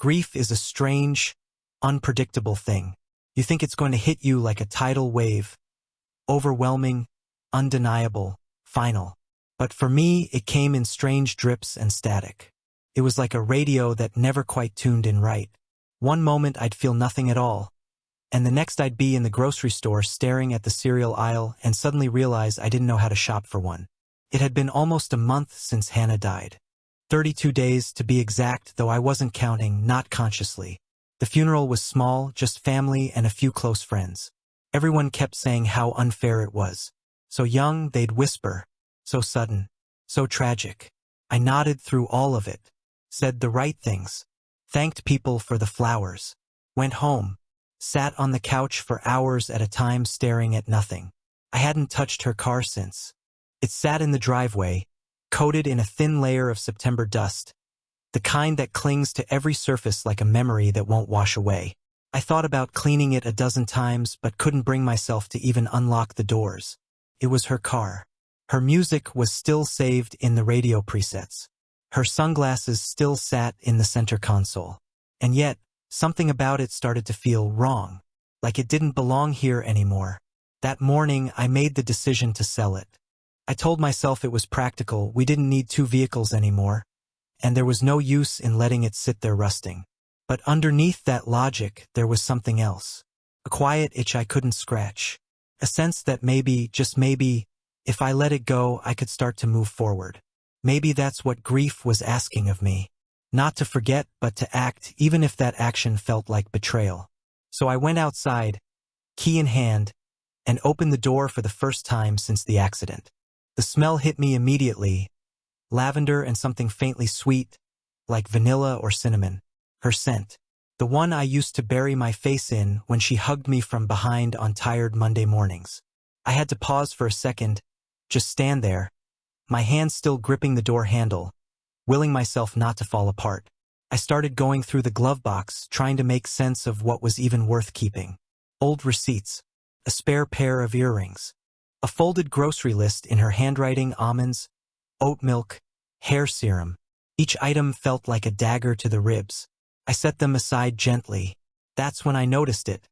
grief is a strange, unpredictable thing. You think it's going to hit you like a tidal wave, overwhelming, undeniable, final. But for me, it came in strange drips and static. It was like a radio that never quite tuned in right. One moment I'd feel nothing at all, and the next I'd be in the grocery store staring at the cereal aisle and suddenly realize I didn't know how to shop for one. It had been almost a month since Hannah died. 32 days to be exact, though I wasn't counting, not consciously. The funeral was small, just family and a few close friends. Everyone kept saying how unfair it was. So young, they'd whisper. So sudden. So tragic. I nodded through all of it. Said the right things. Thanked people for the flowers. Went home. Sat on the couch for hours at a time staring at nothing. I hadn't touched her car since. It sat in the driveway, coated in a thin layer of September dust, the kind that clings to every surface like a memory that won't wash away. I thought about cleaning it a dozen times but couldn't bring myself to even unlock the doors. It was her car. Her music was still saved in the radio presets. Her sunglasses still sat in the center console. And yet, something about it started to feel wrong, like it didn't belong here anymore. That morning, I made the decision to sell it. I told myself it was practical, we didn't need two vehicles anymore, and there was no use in letting it sit there rusting. But underneath that logic, there was something else. A quiet itch I couldn't scratch. A sense that maybe, just maybe, if I let it go, I could start to move forward. Maybe that's what grief was asking of me. Not to forget, but to act, even if that action felt like betrayal. So I went outside, key in hand, and opened the door for the first time since the accident. The smell hit me immediately, lavender and something faintly sweet, like vanilla or cinnamon. Her scent. The one I used to bury my face in when she hugged me from behind on tired Monday mornings. I had to pause for a second, just stand there, my hand still gripping the door handle, willing myself not to fall apart. I started going through the glove box, trying to make sense of what was even worth keeping. Old receipts, a spare pair of earrings, a folded grocery list in her handwriting, almonds, oat milk, hair serum. Each item felt like a dagger to the ribs. I set them aside gently. That's when I noticed it.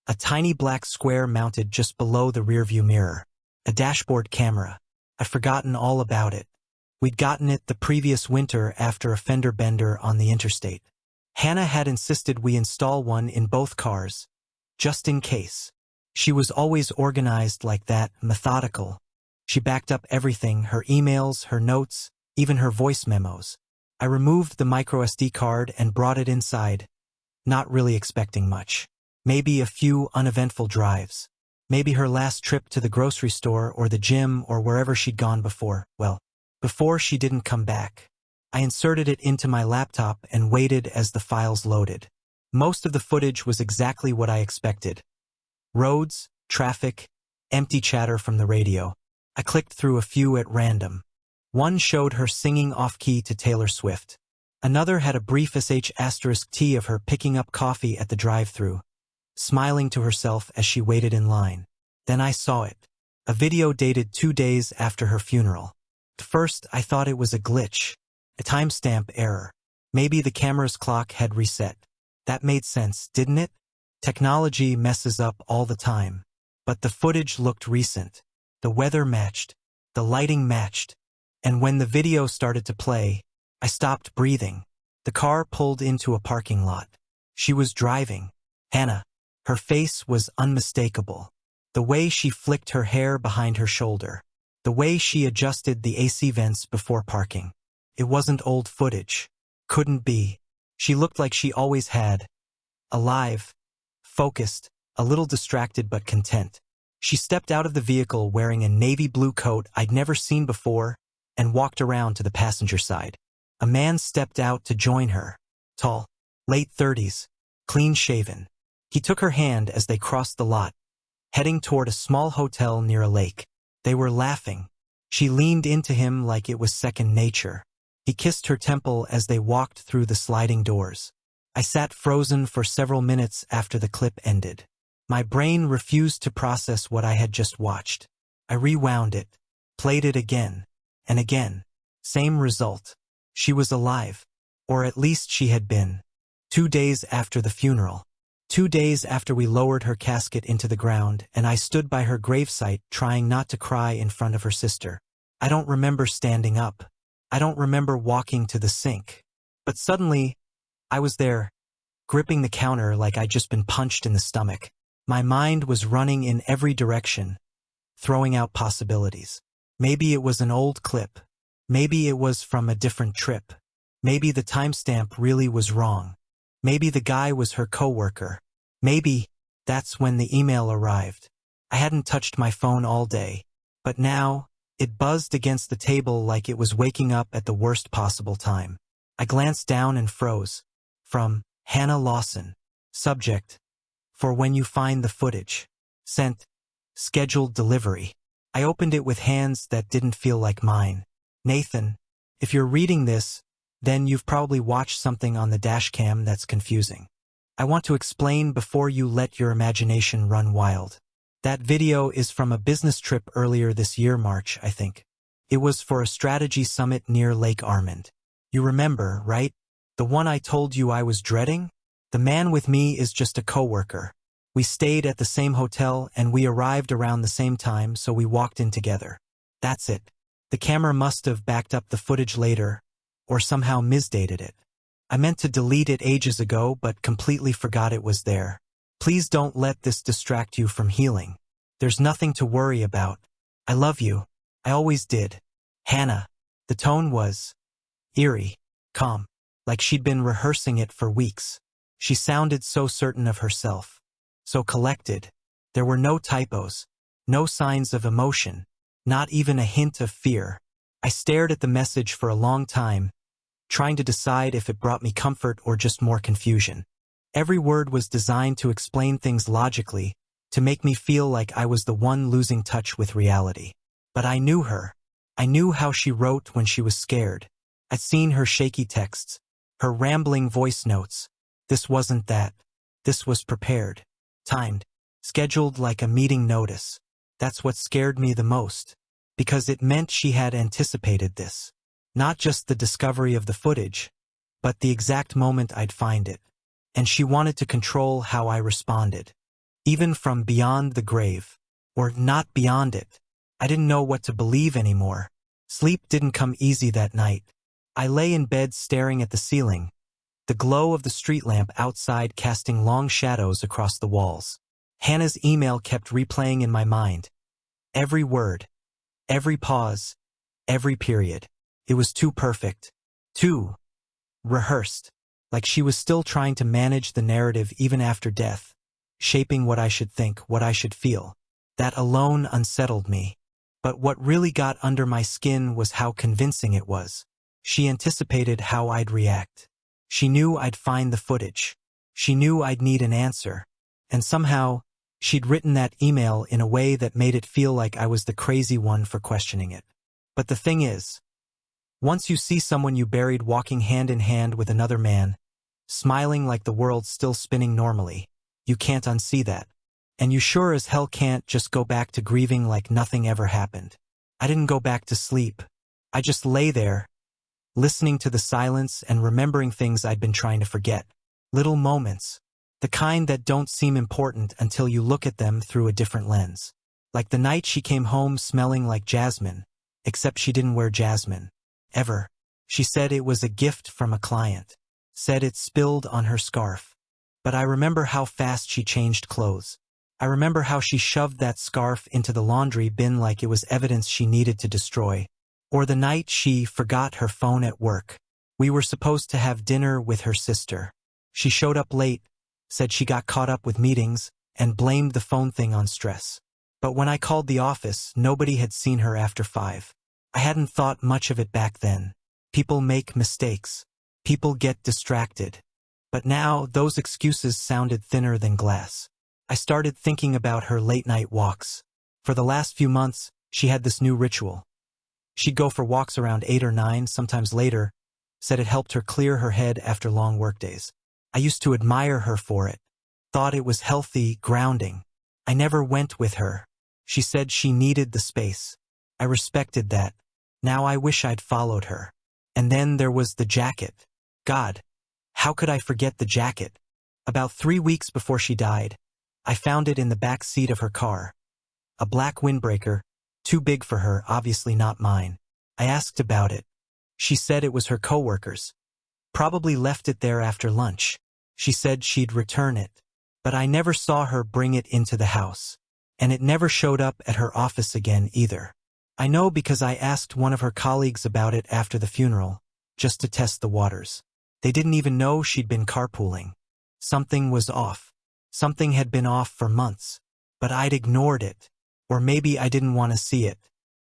A tiny black square mounted just below the rearview mirror. A dashboard camera. I'd forgotten all about it. We'd gotten it the previous winter after a fender bender on the interstate. Hannah had insisted we install one in both cars, just in case. She was always organized like that, methodical. She backed up everything, her emails, her notes, even her voice memos. I removed the microSD card and brought it inside, not really expecting much. Maybe a few uneventful drives. Maybe her last trip to the grocery store or the gym or wherever she'd gone before. Well, before she didn't come back. I inserted it into my laptop and waited as the files loaded. Most of the footage was exactly what I expected. Roads, traffic, empty chatter from the radio. I clicked through a few at random. One showed her singing off-key to Taylor Swift. Another had a brief *T of her picking up coffee at the drive-thru, smiling to herself as she waited in line. Then I saw it. A video dated 2 days after her funeral. At first, I thought it was a glitch, a timestamp error. Maybe the camera's clock had reset. That made sense, didn't it? Technology messes up all the time. But the footage looked recent. The weather matched. The lighting matched. And when the video started to play, I stopped breathing. The car pulled into a parking lot. She was driving. Hannah. Her face was unmistakable. The way she flicked her hair behind her shoulder. The way she adjusted the AC vents before parking. It wasn't old footage. Couldn't be. She looked like she always had. Alive. Focused. A little distracted but content. She stepped out of the vehicle wearing a navy blue coat I'd never seen before and walked around to the passenger side. A man stepped out to join her. Tall. Late 30s. Clean-shaven. He took her hand as they crossed the lot, heading toward a small hotel near a lake. They were laughing. She leaned into him like it was second nature. He kissed her temple as they walked through the sliding doors. I sat frozen for several minutes after the clip ended. My brain refused to process what I had just watched. I rewound it, played it again, and again. Same result. She was alive. Or at least she had been. 2 days after the funeral. 2 days after we lowered her casket into the ground, and I stood by her gravesite trying not to cry in front of her sister. I don't remember standing up. I don't remember walking to the sink. But suddenly, I was there, gripping the counter like I'd just been punched in the stomach. My mind was running in every direction, throwing out possibilities. Maybe it was an old clip. Maybe it was from a different trip. Maybe the timestamp really was wrong. Maybe the guy was her coworker. Maybe that's when the email arrived. I hadn't touched my phone all day, but now it buzzed against the table like it was waking up at the worst possible time. I glanced down and froze. From Hannah Lawson. Subject: for when you find the footage. Sent: scheduled delivery. I opened it with hands that didn't feel like mine. Nathan, if you're reading this, then you've probably watched something on the dashcam that's confusing. I want to explain before you let your imagination run wild. That video is from a business trip earlier this year, March, I think. It was for a strategy summit near Lake Armand. You remember, right? The one I told you I was dreading? The man with me is just a coworker. We stayed at the same hotel and we arrived around the same time, so we walked in together. That's it. The camera must have backed up the footage later, or somehow misdated it. I meant to delete it ages ago, but completely forgot it was there. Please don't let this distract you from healing. There's nothing to worry about. I love you. I always did. Hannah. The tone was eerie, calm, like she'd been rehearsing it for weeks. She sounded so certain of herself, so collected. There were no typos, no signs of emotion, not even a hint of fear. I stared at the message for a long time, trying to decide if it brought me comfort or just more confusion. Every word was designed to explain things logically, to make me feel like I was the one losing touch with reality. But I knew her. I knew how she wrote when she was scared. I'd seen her shaky texts, her rambling voice notes. This wasn't that. This was prepared, timed, scheduled like a meeting notice. That's what scared me the most, because it meant she had anticipated this. Not just the discovery of the footage, but the exact moment I'd find it. And she wanted to control how I responded. Even from beyond the grave, or not beyond it. I didn't know what to believe anymore. Sleep didn't come easy that night. I lay in bed staring at the ceiling, the glow of the street lamp outside casting long shadows across the walls. Hannah's email kept replaying in my mind. Every word, every pause, every period. It was too perfect, too rehearsed, like she was still trying to manage the narrative even after death, shaping what I should think, what I should feel. That alone unsettled me. But what really got under my skin was how convincing it was. She anticipated how I'd react. She knew I'd find the footage. She knew I'd need an answer. And somehow, she'd written that email in a way that made it feel like I was the crazy one for questioning it. But the thing is, once you see someone you buried walking hand in hand with another man, smiling like the world's still spinning normally, you can't unsee that. And you sure as hell can't just go back to grieving like nothing ever happened. I didn't go back to sleep. I just lay there, listening to the silence and remembering things I'd been trying to forget. Little moments. The kind that don't seem important until you look at them through a different lens. Like the night she came home smelling like jasmine, except she didn't wear jasmine. Ever. She said it was a gift from a client. Said it spilled on her scarf. But I remember how fast she changed clothes. I remember how she shoved that scarf into the laundry bin like it was evidence she needed to destroy. Or the night she forgot her phone at work. We were supposed to have dinner with her sister. She showed up late, said she got caught up with meetings, and blamed the phone thing on stress. But when I called the office, nobody had seen her after 5. I hadn't thought much of it back then. People make mistakes. People get distracted. But now, those excuses sounded thinner than glass. I started thinking about her late-night walks. For the last few months, she had this new ritual. She'd go for walks around 8 or 9, sometimes later, said it helped her clear her head after long workdays. I used to admire her for it. Thought it was healthy, grounding. I never went with her. She said she needed the space. I respected that. Now I wish I'd followed her. And then there was the jacket. God, How could I forget the jacket? About 3 weeks before she died, I found it in the back seat of her car. A black windbreaker, too big for her, obviously not mine. I asked about it. She said it was her coworker's. Probably left it there after lunch. She said she'd return it. But I never saw her bring it into the house. And it never showed up at her office again either. I know because I asked one of her colleagues about it after the funeral, just to test the waters. They didn't even know she'd been carpooling. Something was off. Something had been off for months. But I'd ignored it. Or maybe I didn't want to see it.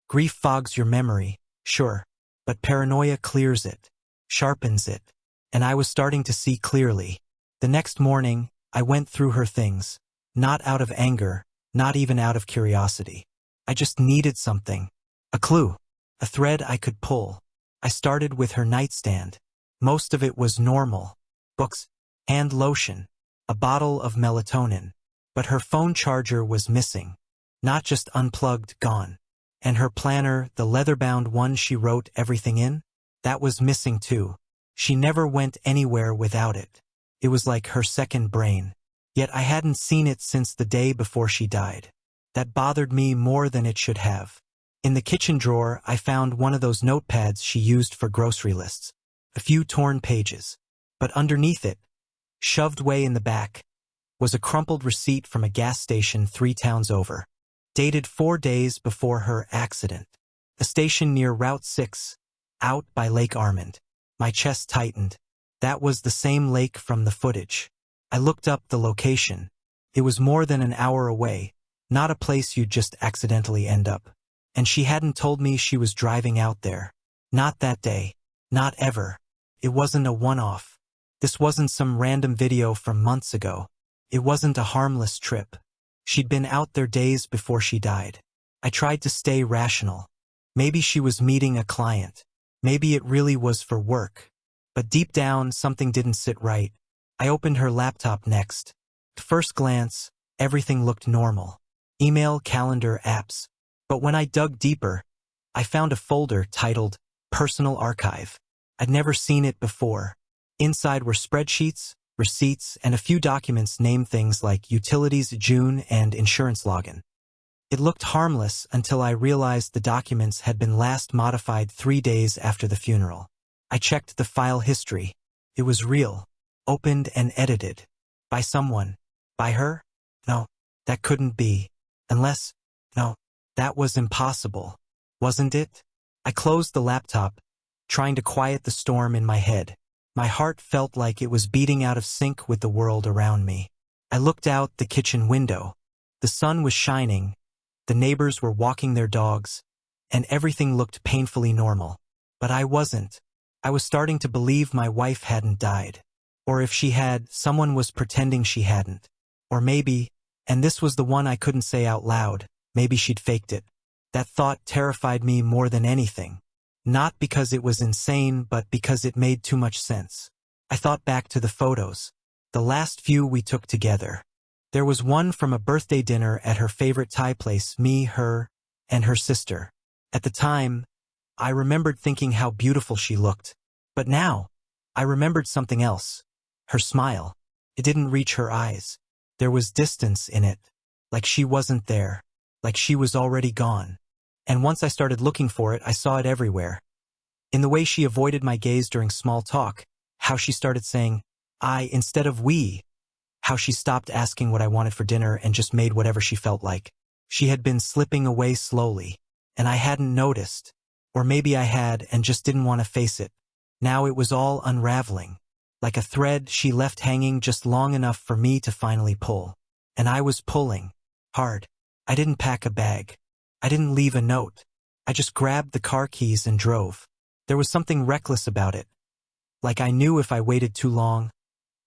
Grief fogs your memory, sure. But paranoia clears it, sharpens it. And I was starting to see clearly. The next morning, I went through her things. Not out of anger, not even out of curiosity. I just needed something. A clue. A thread I could pull. I started with her nightstand. Most of it was normal. Books, hand lotion, a bottle of melatonin. But her phone charger was missing. Not just unplugged, gone. And her planner, the leather-bound one she wrote everything in? That was missing too. She never went anywhere without it. It was like her second brain. Yet I hadn't seen it since the day before she died. That bothered me more than it should have. In the kitchen drawer, I found one of those notepads she used for grocery lists. A few torn pages. But underneath it, shoved way in the back, was a crumpled receipt from a gas station 3 towns over. Dated 4 days before her accident. A station near Route 6, out by Lake Armand. My chest tightened. That was the same lake from the footage. I looked up the location. It was more than an hour away, not a place you'd just accidentally end up. And she hadn't told me she was driving out there. Not that day. Not ever. It wasn't a one-off. This wasn't some random video from months ago. It wasn't a harmless trip. She'd been out there days before she died. I tried to stay rational. Maybe she was meeting a client. Maybe it really was for work. But deep down, something didn't sit right. I opened her laptop next. At first glance, everything looked normal. Email, calendar, apps. But when I dug deeper, I found a folder titled Personal Archive. I'd never seen it before. Inside were spreadsheets, receipts, and a few documents named things like utilities, June, and insurance login. It looked harmless until I realized the documents had been last modified 3 days after the funeral. I checked the file history. It was real, opened and edited. By someone. By her? No, that couldn't be. Unless, no, that was impossible. Wasn't it? I closed the laptop, trying to quiet the storm in my head. My heart felt like it was beating out of sync with the world around me. I looked out the kitchen window. The sun was shining, the neighbors were walking their dogs, and everything looked painfully normal. But I wasn't. I was starting to believe my wife hadn't died. Or if she had, someone was pretending she hadn't. Or maybe, and this was the one I couldn't say out loud, maybe she'd faked it. That thought terrified me more than anything. Not because it was insane, but because it made too much sense. I thought back to the photos. The last few we took together. There was one from a birthday dinner at her favorite Thai place, me, her, and her sister. At the time, I remembered thinking how beautiful she looked. But now, I remembered something else. Her smile. It didn't reach her eyes. There was distance in it. Like she wasn't there. Like she was already gone. And once I started looking for it, I saw it everywhere. In the way she avoided my gaze during small talk, how she started saying, I instead of we, how she stopped asking what I wanted for dinner and just made whatever she felt like. She had been slipping away slowly, and I hadn't noticed. Or maybe I had and just didn't want to face it. Now it was all unraveling. Like a thread she left hanging just long enough for me to finally pull. And I was pulling. Hard. I didn't pack a bag. I didn't leave a note. I just grabbed the car keys and drove. There was something reckless about it. Like I knew if I waited too long,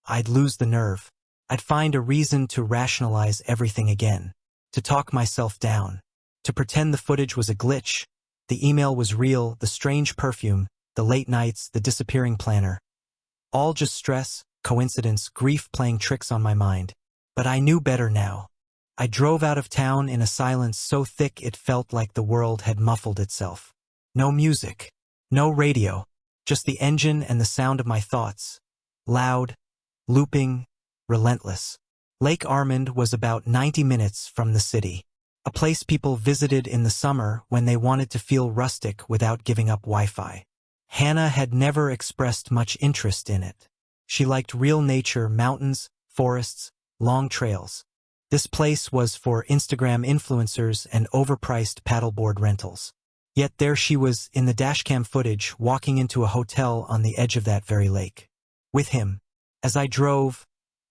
I'd lose the nerve. I'd find a reason to rationalize everything again. To talk myself down. To pretend the footage was a glitch. The email was real, the strange perfume, the late nights, the disappearing planner. All just stress, coincidence, grief playing tricks on my mind. But I knew better now. I drove out of town in a silence so thick it felt like the world had muffled itself. No music. No radio. Just the engine and the sound of my thoughts. Loud, looping, relentless. Lake Armand was about 90 minutes from the city, a place people visited in the summer when they wanted to feel rustic without giving up Wi-Fi. Hannah had never expressed much interest in it. She liked real nature, mountains, forests, long trails. This place was for Instagram influencers and overpriced paddleboard rentals. Yet there she was in the dashcam footage walking into a hotel on the edge of that very lake. With him. As I drove,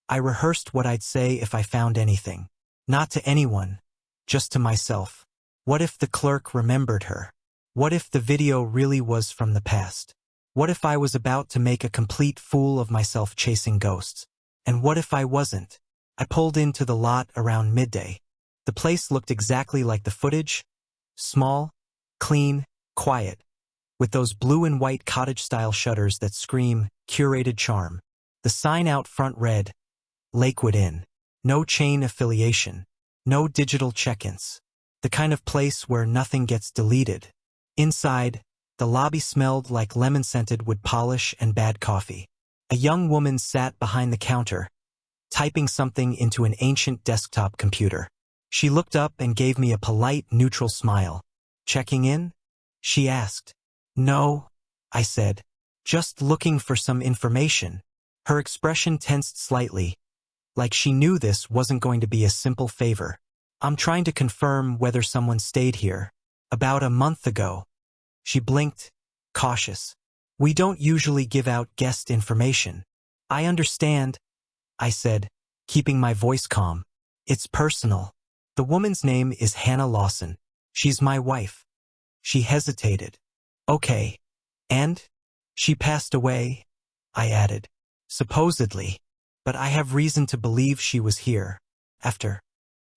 I rehearsed what I'd say if I found anything. Not to anyone, just to myself. What if the clerk remembered her? What if the video really was from the past? What if I was about to make a complete fool of myself chasing ghosts? And what if I wasn't? I pulled into the lot around midday. The place looked exactly like the footage. Small, clean, quiet, with those blue and white cottage-style shutters that scream curated charm. The sign out front read, Lakewood Inn. No chain affiliation. No digital check-ins. The kind of place where nothing gets deleted. Inside, the lobby smelled like lemon-scented wood polish and bad coffee. A young woman sat behind the counter, typing something into an ancient desktop computer. She looked up and gave me a polite, neutral smile. Checking in? She asked. No, I said. Just looking for some information. Her expression tensed slightly, like she knew this wasn't going to be a simple favor. I'm trying to confirm whether someone stayed here. About a month ago. She blinked, cautious. We don't usually give out guest information. I understand, I said, keeping my voice calm. It's personal. The woman's name is Hannah Lawson. She's my wife. She hesitated. Okay. And? She passed away, I added. Supposedly. But I have reason to believe she was here. After.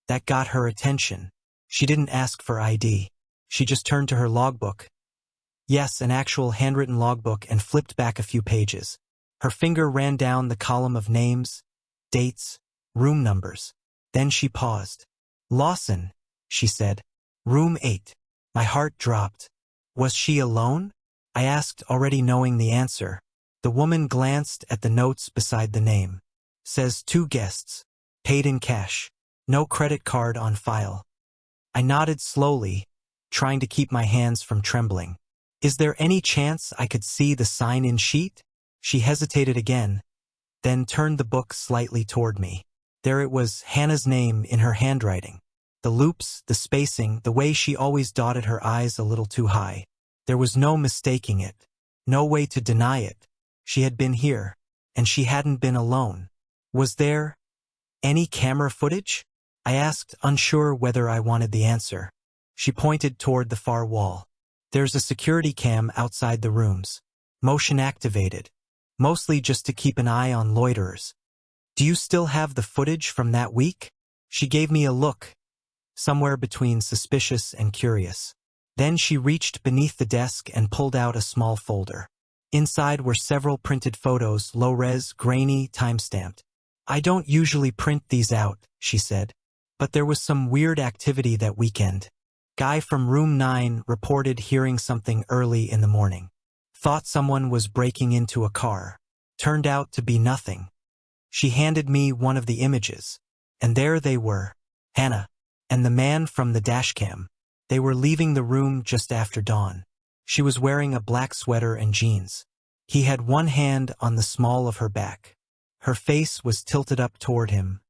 That got her attention. She didn't ask for ID. She just turned to her logbook. Yes, an actual handwritten logbook, and flipped back a few pages. Her finger ran down the column of names, dates, room numbers. Then she paused. Lawson, she said. Room 8. My heart dropped. Was she alone? I asked, already knowing the answer. The woman glanced at the notes beside the name. Says 2 guests. Paid in cash. No credit card on file. I nodded slowly, trying to keep my hands from trembling. Is there any chance I could see the sign-in sheet? She hesitated again, then turned the book slightly toward me. There it was, Hannah's name in her handwriting. The loops, the spacing, the way she always dotted her I's a little too high. There was no mistaking it. No way to deny it. She had been here, and she hadn't been alone. Was there any camera footage? I asked, unsure whether I wanted the answer. She pointed toward the far wall. There's a security cam outside the rooms. Motion activated. Mostly just to keep an eye on loiterers. Do you still have the footage from that week? She gave me a look, somewhere between suspicious and curious. Then she reached beneath the desk and pulled out a small folder. Inside were several printed photos, low-res, grainy, time-stamped. I don't usually print these out, she said. But there was some weird activity that weekend. Guy from room 9 reported hearing something early in the morning. Thought someone was breaking into a car. Turned out to be nothing. She handed me one of the images. And there they were. Hannah. And the man from the dashcam. They were leaving the room just after dawn. She was wearing a black sweater and jeans. He had one hand on the small of her back. Her face was tilted up toward him,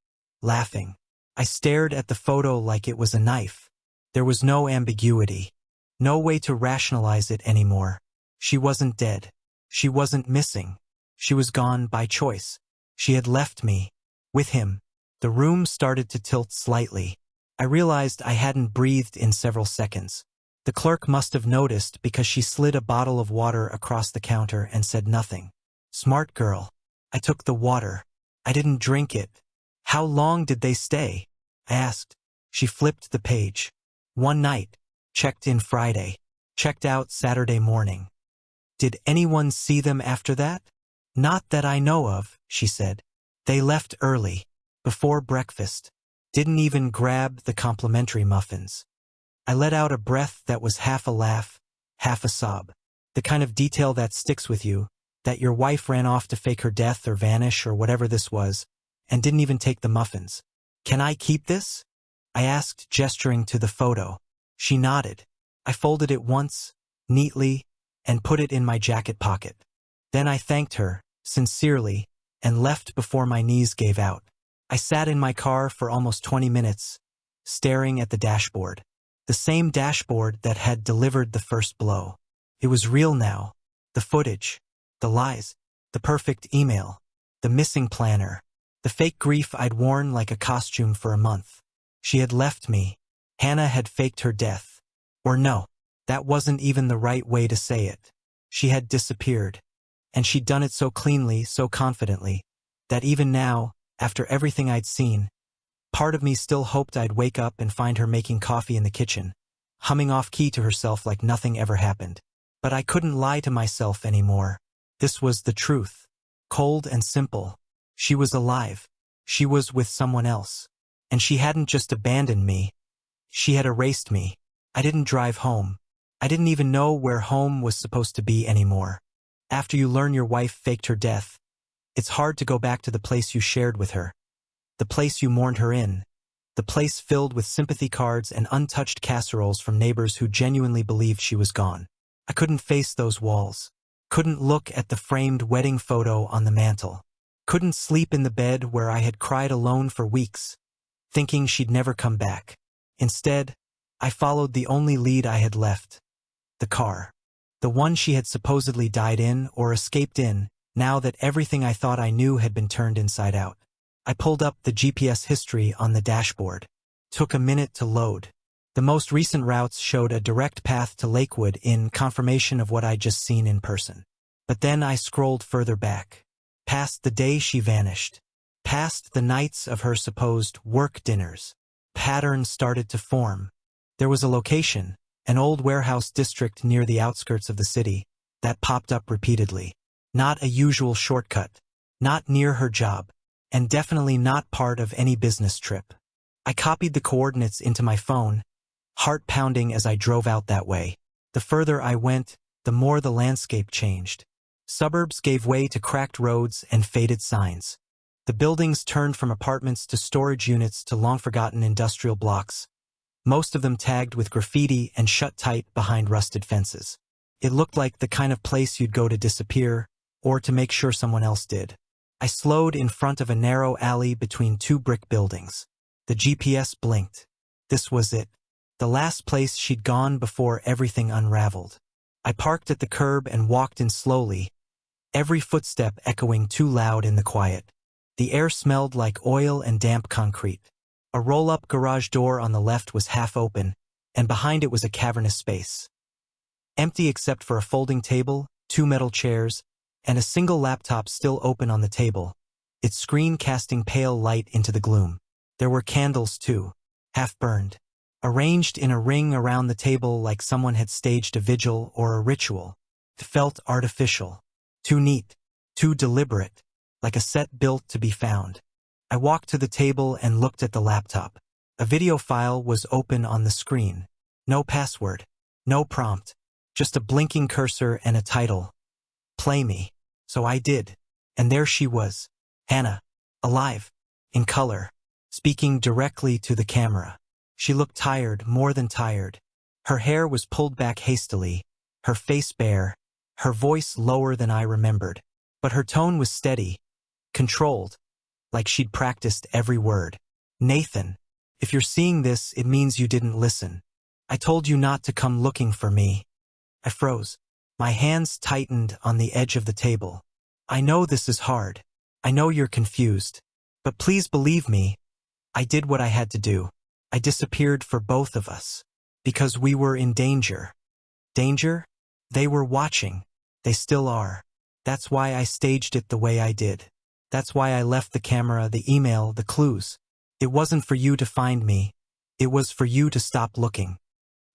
laughing. I stared at the photo like it was a knife. There was no ambiguity. No way to rationalize it anymore. She wasn't dead. She wasn't missing. She was gone by choice. She had left me. With him. The room started to tilt slightly. I realized I hadn't breathed in several seconds. The clerk must have noticed because she slid a bottle of water across the counter and said nothing. Smart girl. I took the water. I didn't drink it. How long did they stay? I asked. She flipped the page. One night. Checked in Friday. Checked out Saturday morning. Did anyone see them after that? Not that I know of, she said. They left early. Before breakfast. Didn't even grab the complimentary muffins. I let out a breath that was half a laugh, half a sob. The kind of detail that sticks with you. that your wife ran off to fake her death or vanish or whatever this was, and didn't even take the muffins. Can I keep this? I asked, gesturing to the photo. She nodded. I folded it once, neatly, and put it in my jacket pocket. Then I thanked her, sincerely, and left before my knees gave out. I sat in my car for almost 20 minutes, staring at the dashboard. The same dashboard that had delivered the first blow. It was real now. The footage, the lies, the perfect email, the missing planner, the fake grief I'd worn like a costume for a month. She had left me. Hannah had faked her death. Or no, that wasn't even the right way to say it. She had disappeared. And she'd done it so cleanly, so confidently, that even now, after everything I'd seen, part of me still hoped I'd wake up and find her making coffee in the kitchen, humming off-key to herself like nothing ever happened. But I couldn't lie to myself anymore. This was the truth. Cold and simple. She was alive. She was with someone else. And she hadn't just abandoned me. She had erased me. I didn't drive home. I didn't even know where home was supposed to be anymore. After you learn your wife faked her death, it's hard to go back to the place you shared with her. The place you mourned her in. The place filled with sympathy cards and untouched casseroles from neighbors who genuinely believed she was gone. I couldn't face those walls. Couldn't look at the framed wedding photo on the mantel. Couldn't sleep in the bed where I had cried alone for weeks, thinking she'd never come back. Instead, I followed the only lead I had left. The car. The one she had supposedly died in or escaped in, now that everything I thought I knew had been turned inside out. I pulled up the GPS history on the dashboard. Took a minute to load. The most recent routes showed a direct path to Lakewood in confirmation of what I'd just seen in person. But then I scrolled further back. Past the day she vanished. Past the nights of her supposed work dinners. Patterns started to form. There was a location, an old warehouse district near the outskirts of the city, that popped up repeatedly. Not a usual shortcut. Not near her job. And definitely not part of any business trip. I copied the coordinates into my phone, heart pounding as I drove out that way. The further I went, the more the landscape changed. Suburbs gave way to cracked roads and faded signs. The buildings turned from apartments to storage units to long-forgotten industrial blocks, most of them tagged with graffiti and shut tight behind rusted fences. It looked like the kind of place you'd go to disappear, or to make sure someone else did. I slowed in front of a narrow alley between two brick buildings. The GPS blinked. This was it. The last place she'd gone before everything unraveled. I parked at the curb and walked in slowly, every footstep echoing too loud in the quiet. The air smelled like oil and damp concrete. A roll-up garage door on the left was half open, and behind it was a cavernous space. Empty except for a folding table, two metal chairs, and a single laptop still open on the table, its screen casting pale light into the gloom. There were candles too, half-burned, arranged in a ring around the table like someone had staged a vigil or a ritual. It felt artificial, too neat, too deliberate, like a set built to be found. I walked to the table and looked at the laptop. A video file was open on the screen. No password, no prompt, just a blinking cursor and a title. Play me. So I did. And there she was. Hannah. Alive. In color. Speaking directly to the camera. She looked tired, more than tired. Her hair was pulled back hastily, her face bare, her voice lower than I remembered. But her tone was steady, controlled, like she'd practiced every word. Nathan, if you're seeing this, it means you didn't listen. I told you not to come looking for me. I froze. My hands tightened on the edge of the table. I know this is hard. I know you're confused. But please believe me. I did what I had to do. I disappeared for both of us. Because we were in danger. Danger? They were watching. They still are. That's why I staged it the way I did. That's why I left the camera, the email, the clues. It wasn't for you to find me. It was for you to stop looking.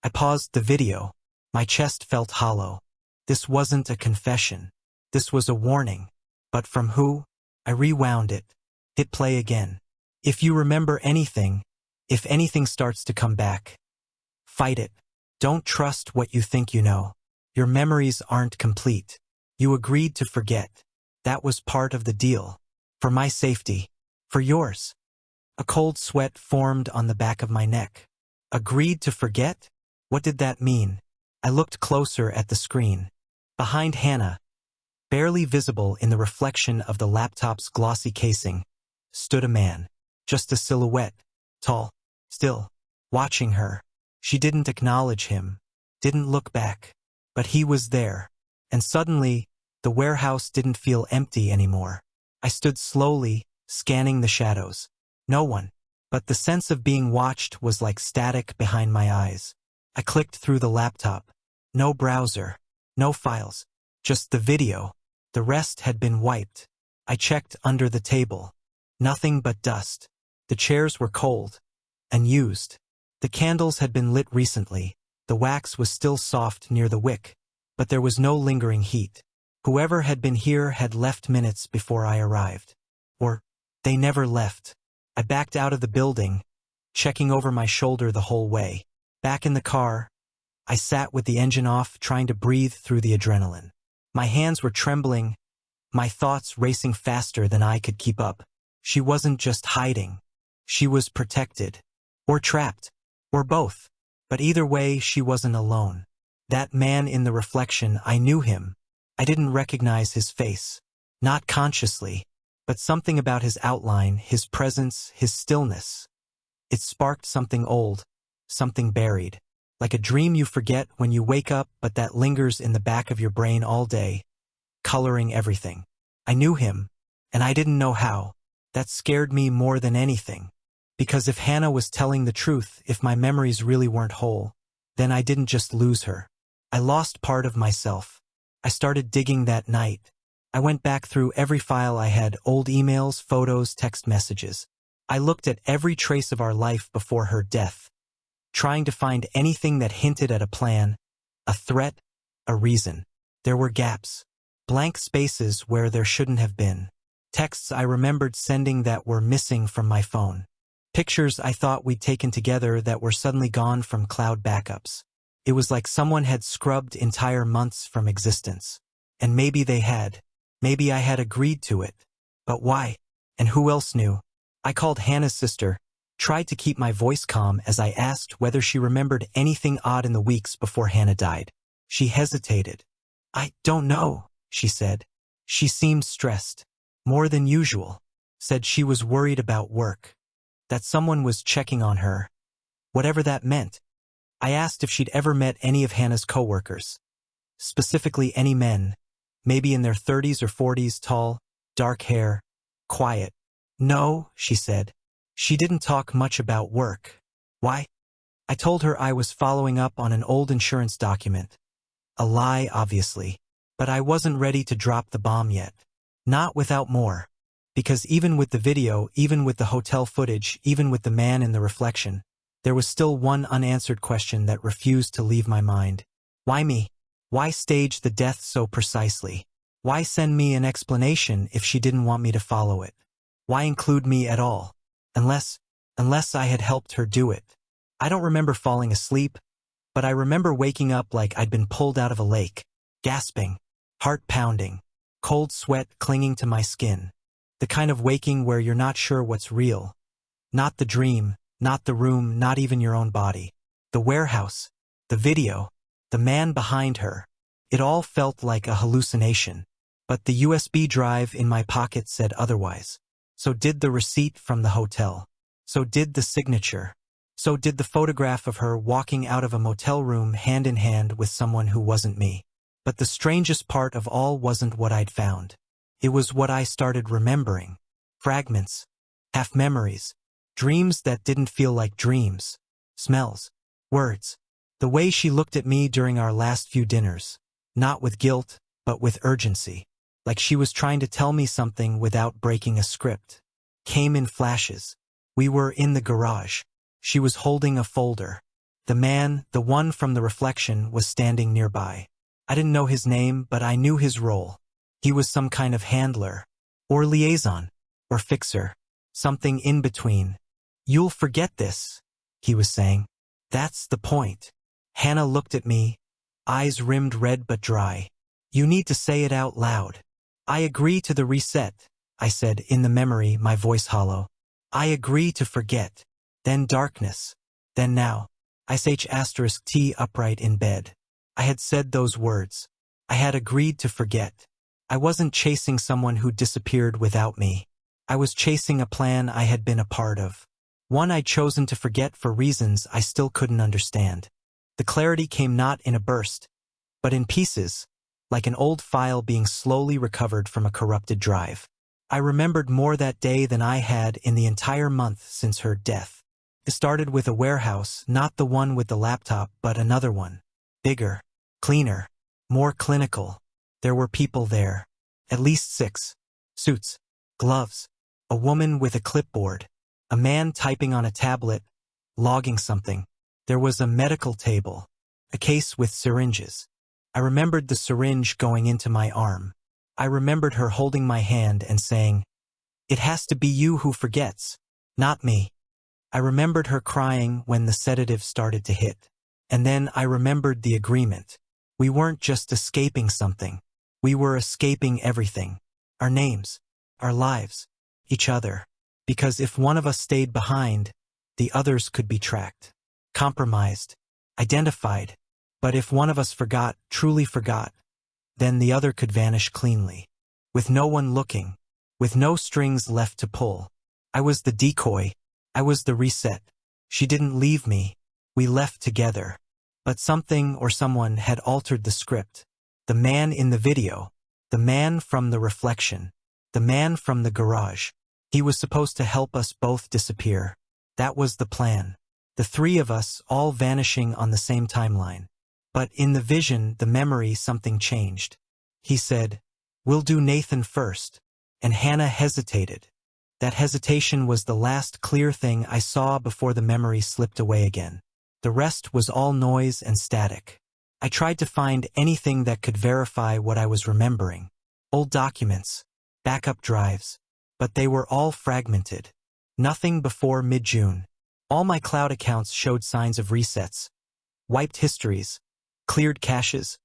I paused the video. My chest felt hollow. This wasn't a confession. This was a warning. But from who? I rewound it. Hit play again. If you remember anything, if anything starts to come back, fight it. Don't trust what you think you know. Your memories aren't complete. You agreed to forget. That was part of the deal. For my safety. For yours. A cold sweat formed on the back of my neck. Agreed to forget? What did that mean? I looked closer at the screen. Behind Hannah, barely visible in the reflection of the laptop's glossy casing, stood a man. Just a silhouette. Tall. Still. Watching her. She didn't acknowledge him. Didn't look back. But he was there. And suddenly, the warehouse didn't feel empty anymore. I stood slowly, scanning the shadows. No one. But the sense of being watched was like static behind my eyes. I clicked through the laptop. No browser. No files. Just the video. The rest had been wiped. I checked under the table. Nothing but dust. The chairs were cold. And used. The candles had been lit recently. The wax was still soft near the wick. But there was no lingering heat. Whoever had been here had left minutes before I arrived. Or, they never left. I backed out of the building, checking over my shoulder the whole way. Back in the car, I sat with the engine off, trying to breathe through the adrenaline. My hands were trembling, my thoughts racing faster than I could keep up. She wasn't just hiding. She was protected. Or trapped. Or both. But either way, she wasn't alone. That man in the reflection, I knew him. I didn't recognize his face. Not consciously. But something about his outline, his presence, his stillness. It sparked something old. Something buried. Like a dream you forget when you wake up, but that lingers in the back of your brain all day, coloring everything. I knew him, and I didn't know how. That scared me more than anything. Because if Hannah was telling the truth, if my memories really weren't whole, then I didn't just lose her. I lost part of myself. I started digging that night. I went back through every file I had, old emails, photos, text messages. I looked at every trace of our life before her death, trying to find anything that hinted at a plan, a threat, a reason. There were gaps, blank spaces where there shouldn't have been. Texts I remembered sending that were missing from my phone. Pictures I thought we'd taken together that were suddenly gone from cloud backups. It was like someone had scrubbed entire months from existence. And maybe they had. Maybe I had agreed to it. But why? And who else knew? I called Hannah's sister, tried to keep my voice calm as I asked whether she remembered anything odd in the weeks before Hannah died. She hesitated. I don't know, she said. She seemed stressed. More than usual. Said she was worried about work. That someone was checking on her. Whatever that meant. I asked if she'd ever met any of Hannah's coworkers. Specifically any men. Maybe in their 30s or 40s, tall, dark hair, quiet. No, she said. She didn't talk much about work. Why? I told her I was following up on an old insurance document. A lie, obviously. But I wasn't ready to drop the bomb yet. Not without more. Because even with the video, even with the hotel footage, even with the man in the reflection, there was still one unanswered question that refused to leave my mind. Why me? Why stage the death so precisely? Why send me an explanation if she didn't want me to follow it? Why include me at all? Unless I had helped her do it. I don't remember falling asleep, but I remember waking up like I'd been pulled out of a lake, gasping, heart pounding, cold sweat clinging to my skin. The kind of waking where you're not sure what's real. Not the dream, not the room, not even your own body. The warehouse, the video, the man behind her. It all felt like a hallucination. But the USB drive in my pocket said otherwise. So did the receipt from the hotel. So did the signature. So did the photograph of her walking out of a motel room hand in hand with someone who wasn't me. But the strangest part of all wasn't what I'd found. It was what I started remembering. Fragments. Half-memories. Dreams that didn't feel like dreams. Smells. Words. The way she looked at me during our last few dinners. Not with guilt, but with urgency. Like she was trying to tell me something without breaking a script. Came in flashes. We were in the garage. She was holding a folder. The man, the one from the reflection, was standing nearby. I didn't know his name, but I knew his role. He was some kind of handler. Or liaison. Or fixer. Something in between. You'll forget this, he was saying. That's the point. Hannah looked at me, eyes rimmed red but dry. You need to say it out loud. I agree to the reset, I said, in the memory, my voice hollow. I agree to forget. Then darkness. Then now. T upright in bed. I had said those words. I had agreed to forget. I wasn't chasing someone who disappeared without me. I was chasing a plan I had been a part of. One I'd chosen to forget for reasons I still couldn't understand. The clarity came not in a burst, but in pieces, like an old file being slowly recovered from a corrupted drive. I remembered more that day than I had in the entire month since her death. It started with a warehouse, not the one with the laptop, but another one. Bigger, cleaner, more clinical. There were people there. At least 6. Suits, gloves, a woman with a clipboard, a man typing on a tablet, logging something. There was a medical table, a case with syringes. I remembered the syringe going into my arm. I remembered her holding my hand and saying, "It has to be you who forgets, not me." I remembered her crying when the sedative started to hit. And then I remembered the agreement. We weren't just escaping something. We were escaping everything. Our names, our lives, each other. Because if one of us stayed behind, the others could be tracked, compromised, identified. But if one of us forgot, truly forgot, then the other could vanish cleanly. With no one looking, with no strings left to pull. I was the decoy. I was the reset. She didn't leave me. We left together. But something or someone had altered the script. The man in the video. The man from the reflection. The man from the garage. He was supposed to help us both disappear. That was the plan. The 3 of us all vanishing on the same timeline. But in the vision, the memory, something changed. He said, "We'll do Nathan first." And Hannah hesitated. That hesitation was the last clear thing I saw before the memory slipped away again. The rest was all noise and static. I tried to find anything that could verify what I was remembering. Old documents, backup drives, but they were all fragmented. Nothing before mid-June. All my cloud accounts showed signs of resets. Wiped histories, cleared caches,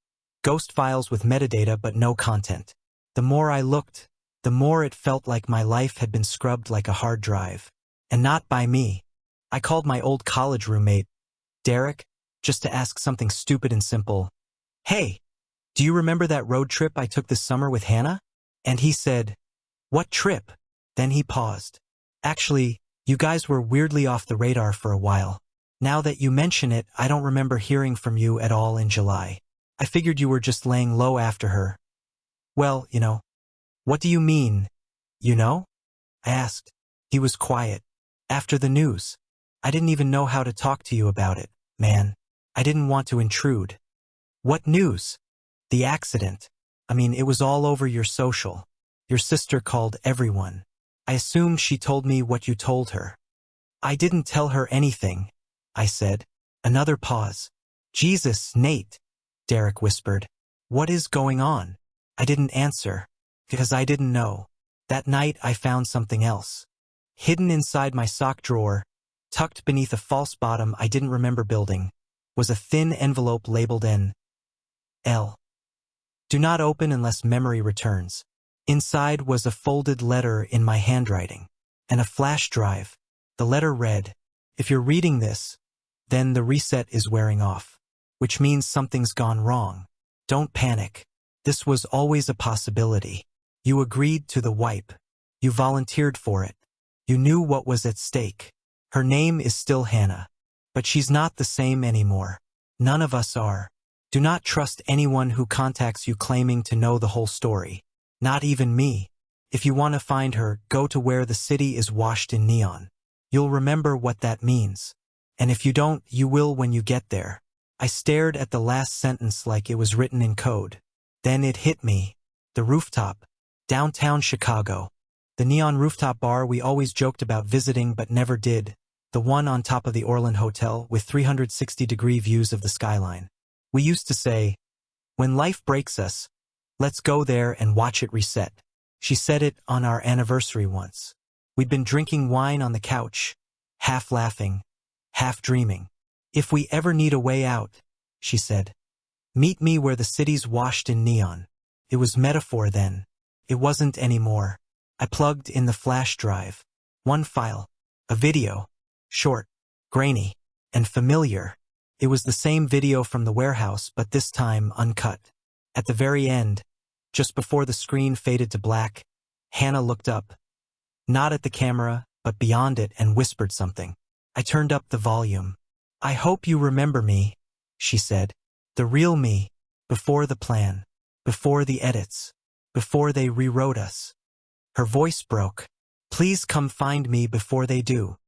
ghost files with metadata but no content. The more I looked, the more it felt like my life had been scrubbed like a hard drive. And not by me. I called my old college roommate, Derek, just to ask something stupid and simple. "Hey, do you remember that road trip I took this summer with Hannah?" And he said, "What trip?" Then he paused. "Actually, you guys were weirdly off the radar for a while. Now that you mention it, I don't remember hearing from you at all in July. I figured you were just laying low after her." "Well, you know." "What do you mean, you know?" I asked. He was quiet. "After the news. I didn't even know how to talk to you about it, man. I didn't want to intrude." "What news?" "The accident. I mean, it was all over your social. Your sister called everyone. I assumed she told me what you told her." "I didn't tell her anything," I said. Another pause. "Jesus, Nate," Derek whispered. "What is going on?" I didn't answer, because I didn't know. That night I found something else. Hidden inside my sock drawer, tucked beneath a false bottom I didn't remember building, was a thin envelope labeled N.L. "Do not open unless memory returns." Inside was a folded letter in my handwriting, and a flash drive. The letter read, "If you're reading this, then the reset is wearing off, which means something's gone wrong. Don't panic. This was always a possibility. You agreed to the wipe. You volunteered for it. You knew what was at stake. Her name is still Hannah, but she's not the same anymore. None of us are. Do not trust anyone who contacts you claiming to know the whole story. Not even me. If you want to find her, go to where the city is washed in neon. You'll remember what that means. And if you don't, you will when you get there." I stared at the last sentence like it was written in code. Then it hit me. The Rooftop. Downtown Chicago. The neon rooftop bar we always joked about visiting but never did. The one on top of the Orland Hotel with 360-degree views of the skyline. We used to say, "When life breaks us, let's go there and watch it reset." She said it on our anniversary once. We'd been drinking wine on the couch, half laughing, half dreaming. "If we ever need a way out," she said, "meet me where the city's washed in neon." It was metaphor then. It wasn't anymore. I plugged in the flash drive. One file. A video. Short, grainy, and familiar. It was the same video from the warehouse, but this time uncut. At the very end, just before the screen faded to black, Hannah looked up. Not at the camera, but beyond it, and whispered something. I turned up the volume. "I hope you remember me," she said. "The real me, before the plan, before the edits, before they rewrote us." Her voice broke. "Please come find me before they do."